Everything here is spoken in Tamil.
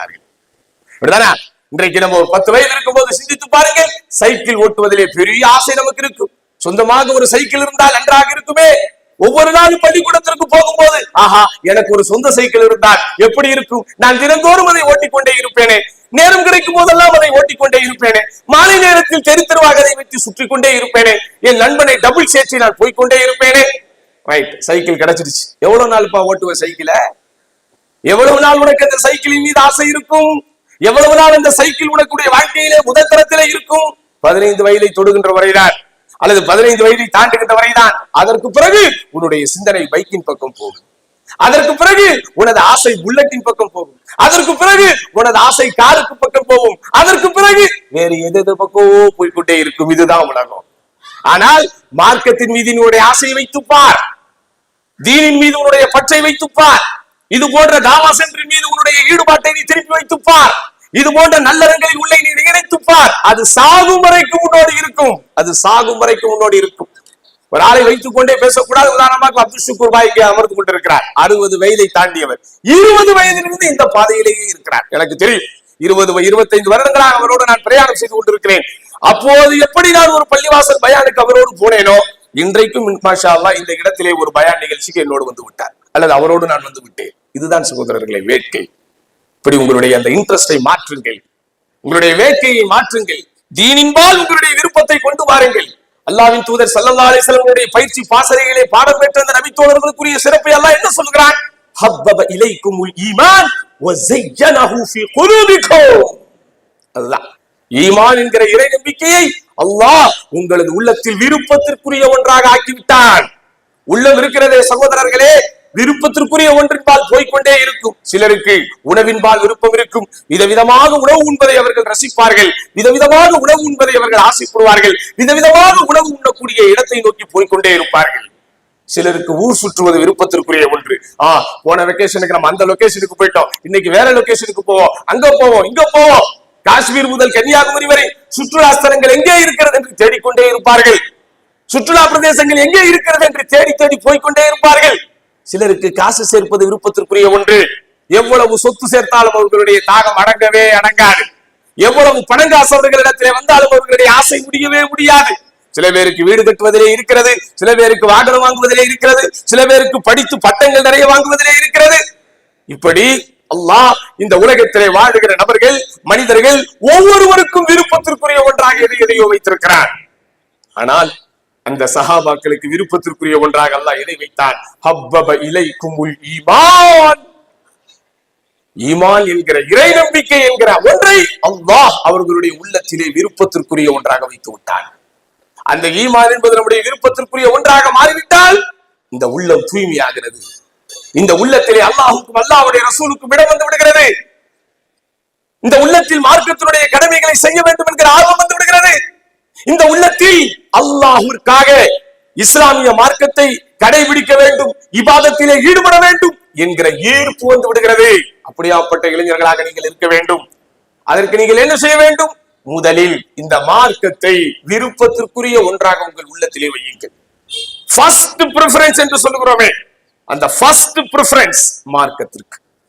விட்டார்கள். இன்றைக்கு நம்ம ஒரு 10 வயது இருக்கும் போது சிந்தித்து பாருங்கள், சைக்கிள் ஓட்டுவதிலே பெரிய ஆசை நமக்கு இருக்கும். சொந்தமாக ஒரு சைக்கிள் இருந்தால் நன்றாக இருக்குமே. ஒவ்வொரு நாளும் பள்ளிக்கூடத்திற்கு போகும்போது ஆஹா, எனக்கு ஒரு சொந்த சைக்கிள் இருந்தால் எப்படி இருக்கும், நான் தினந்தோறும் அதை ஓட்டிக்கொண்டே இருப்பேனே, நேரம் கிடைக்கும் போதெல்லாம் அதை ஓட்டிக்கொண்டே இருப்பேனே, மாலை நேரத்தில் தெருவாக அதை வைத்து சுற்றி கொண்டே இருப்பேனே, என் நண்பனை டபுள் சேர்த்து நான் போய்கொண்டே இருப்பேனே. ரைட், சைக்கிள் கிடைச்சிருச்சு. எவ்வளவு நாள் ஓட்டுவ சைக்கிள? எவ்வளவு நாள் உனக்கு அந்த சைக்கிளின் மீது ஆசை இருக்கும்? எவ்வளவு நாள் அந்த சைக்கிள் உனக்குடைய வாழ்க்கையிலே முதல் தரத்திலே இருக்கும்? 15 வயதை தொடுகின்ற வரைதான், அல்லது 15 வயதை தாண்டுகின்ற வரைதான். அதற்கு பிறகு உன்னுடைய சிந்தனை பைக்கின் பக்கம் போகும். அதற்கு பிறகு உனது ஆசை புல்லட்டின் பக்கம் போகும். அதற்கு பிறகு உனது ஆசை காருக்கு பக்கம் போகும். அதற்கு பிறகு வேறு எது பக்கமோ போய்கொண்டே இருக்கும். இதுதான் உலகம். ஆனால் மார்க்கத்தின் மீது உன்னுடைய ஆசையை வைத்துப்பார், தீனின் மீது உன்னுடைய பற்றை வைத்துப்பார், இது போன்ற தாவா சென்டரின் மீது உன்னுடைய ஈடுபாட்டை நீ திருப்பி வைத்துப்பார், இது போன்ற நல்லறங்களில் உள்ளே நீ நினைத்துப்பார். அது சாகும் வரைக்கும் உன்னோடு இருக்கும். அது சாகும் வரைக்கும் உன்னோடு இருக்கும். ஒரு ஆளை வைத்துக் கொண்டே பேசக்கூடாது. உதாரணமாக அப்துல் ஷுக்கூர் பாய் இங்கே அமர்ந்து கொண்டிருக்கிறார். 60 வயதை தாண்டியவர். 20 வயதிலிருந்து இந்த பாதையிலேயே இருக்கிறார். எனக்கு தெரியும். 25 வருடங்களாக அவரோடு நான் பிரயாணம் செய்து கொண்டிருக்கிறேன். அப்போது எப்படி நான் ஒரு பள்ளிவாசல் பயானுக்கு அவரோடு போனேனோ, இன்றைக்கும் மாஷா அல்லாஹ் இந்த இடத்திலே ஒரு பயான் நிகழ்ச்சிக்கு என்னோடு வந்து விட்டார், அல்லது அவரோடு நான் வந்து விட்டேன். இதுதான் சகோதரர்களை வேட்கை. இப்படி உங்களுடைய அந்த இன்ட்ரெஸ்டை மாற்றுங்கள், உங்களுடைய வேட்கையை மாற்றுங்கள், தீனின்பால் உங்களுடைய விருப்பத்தை கொண்டு வாருங்கள். அல்லாஹ்வின் தூதர் ஸல்லல்லாஹு அலைஹி வஸல்லம் பயிற்சி பாசறையிலே பாடம் பெற்ற அந்த நபி தோழர்களுக்குரிய சிறப்பை அல்லாஹ் என்ன சொல்கிறான்? ஹப்பப இலைக்குமுல் ஈமான் வ ஸய்யனஹு ஃபீ குலூபிக்கும். அதுதான் ஈமான் என்கிற இறை நம்பிக்கையை அல்லாஹ் உங்களது உள்ளத்தில் விருப்பத்திற்குரிய ஒன்றாக ஆக்கிவிட்டான். உள்ளம் இருக்கிறதே சகோதரர்களே, விருப்பத்திற்குரிய ஒன்றின்பால் போய்கொண்டே இருக்கும். சிலருக்கு உணவின்பால் விருப்பம் இருக்கும். விதவிதமாக உணவு உண்பதை அவர்கள் ரசிப்பார்கள், விதவிதமாக உணவு உண்பதை அவர்கள் ஆசைப்படுவார்கள், விதவிதமாக உணவு உண்ணக்கூடிய இடத்தை நோக்கி போய்கொண்டே இருப்பார்கள். சிலருக்கு ஊர் சுற்றுவது விருப்பத்திற்குரிய ஒன்று. போன வெக்கேஷனுக்கு நம்ம அந்த லொகேஷனுக்கு போயிட்டோம், இன்னைக்கு வேற லொகேஷனுக்கு போவோம், அங்க போவோம், இங்க போவோம். காஷ்மீர் முதல் கன்னியாகுமரி வரை சுற்றுலா ஸ்தலங்கள் எங்கே இருக்கிறது என்று தேடிக்கொண்டே இருப்பார்கள். சுற்றுலா பிரதேசங்கள் எங்கே இருக்கிறது என்று தேடி தேடி போய்கொண்டே இருப்பார்கள். சிலருக்கு காசு சேர்ப்பது விருப்பத்திற்குரிய ஒன்று. எவ்வளவு சொத்து சேர்த்தாலும் அவர்களுடைய தாகம் அடங்கவே அடங்காது. எவ்வளவு பணங்காசு அவர்களிடத்திலே வந்தாலும் அவர்களுடைய ஆசை முடியவே முடியாது. சில பேருக்கு வீடு கட்டுவதிலே இருக்கிறது, சில பேருக்கு வாகனம் வாங்குவதிலே இருக்கிறது, சில பேருக்கு படித்து பட்டங்கள் நிறைய வாங்குவதிலே இருக்கிறது. இப்படி அல்லாஹ் இந்த உலகத்திலே வாழுகிற நபர்கள், மனிதர்கள் ஒவ்வொருவருக்கும் விருப்பத்திற்குரிய ஒன்றாக எதையோ வைத்திருக்கிறார். ஆனால் அந்த சஹாபாக்களுக்கு விருப்பத்திற்குரிய ஒன்றாக அல்லாஹ் எதை வைத்தான்? ஹப்பப இலைக்குமுல் ஈமான். ஈமான் என்கிற இறை நம்பிக்கை என்கிற ஒன்றை அல்லாஹ் அவர்களுடைய உள்ளத்திலே விருப்பத்திற்குரிய ஒன்றாக வைத்து விட்டான். அந்த ஈமான் என்பது நம்முடைய விருப்பத்திற்குரிய ஒன்றாக மாறிவிட்டால் இந்த உள்ளம் தூய்மையாகிறது. இந்த உள்ளத்திலே அல்லாஹுக்கும் அல்லாஹ்வுடைய ரசூலுக்கும் இடம் வந்து விடுகிறது. இந்த உள்ளத்தில் மார்க்கத்தினுடைய கடமைகளை செய்ய வேண்டும் என்கிற ஆர்வம் வந்து விடுகிறது. இந்த உள்ளத்தில் அல்லாஹ்விற்காக இஸ்லாமிய மார்க்கத்தை கடைபிடிக்க வேண்டும், இபாதத்திலே ஈடுபட வேண்டும் என்கிற ஈர்ப்பு வந்து விடுகிறது. அப்படியாப்பட்ட இளைஞர்களாக நீங்கள் இருக்க வேண்டும். அதற்கு நீங்கள் என்ன செய்ய வேண்டும்? முதலில் இந்த மார்க்கத்தை விருப்பத்திற்குரிய ஒன்றாக உங்கள் உள்ளத்திலே வையுங்கள். ஃபர்ஸ்ட் பிரெஃபரன்ஸ் என்று சொல்லுகிறோமே, அந்த ஃபர்ஸ்ட் பிரெஃபரன்ஸ் மார்க்கத்திற்கு.